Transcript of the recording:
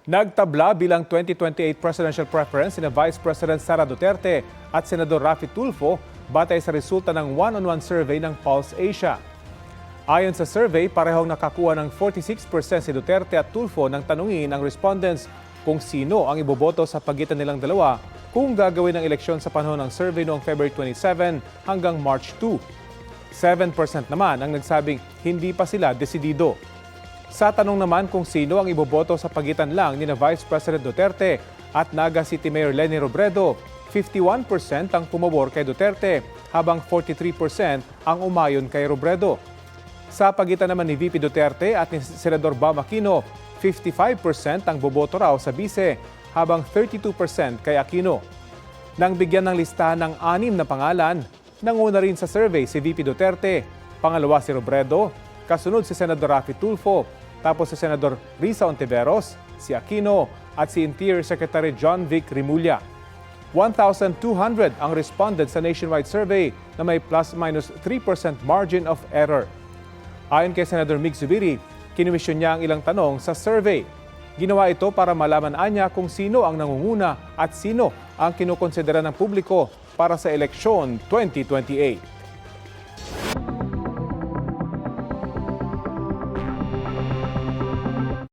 Nagtabla bilang 2028 presidential preference sina Vice President Sara Duterte at Senador Raffy Tulfo batay sa resulta ng one-on-one survey ng Pulse Asia. Ayon sa survey, parehong nakakuha ng 46% si Duterte at Tulfo nang tanungin ang respondents kung sino ang iboboto sa pagitan nilang dalawa kung gagawin ang eleksyon sa panahon ng survey noong February 27 hanggang March 2. 7% naman ang nagsabing hindi pa sila desidido. Sa tanong naman kung sino ang iboboto sa pagitan lang ni Vice President Duterte at Naga City Mayor Leni Robredo, 51% ang pumabor kay Duterte habang 43% ang umayon kay Robredo. Sa pagitan naman ni VP Duterte at ni Senador Bam Aquino, 55% ang boboto raw sa bise habang 32% kay Aquino. Nang bigyan ng listahan ng 6 na pangalan, nanguna rin sa survey si VP Duterte, pangalawa si Robredo, kasunod si Senador Raffy Tulfo, tapos si Senador Risa Ontiveros, si Aquino at si Interior Secretary John Vic Rimulya. 1,200 ang responded sa nationwide survey na may plus-minus 3% margin of error. Ayon kay Senador Mig Zubiri, kinomisyon niya ang ilang tanong sa survey. Ginawa ito para malaman niya kung sino ang nangunguna at sino ang kinukonsidera ng publiko para sa eleksyon 2028.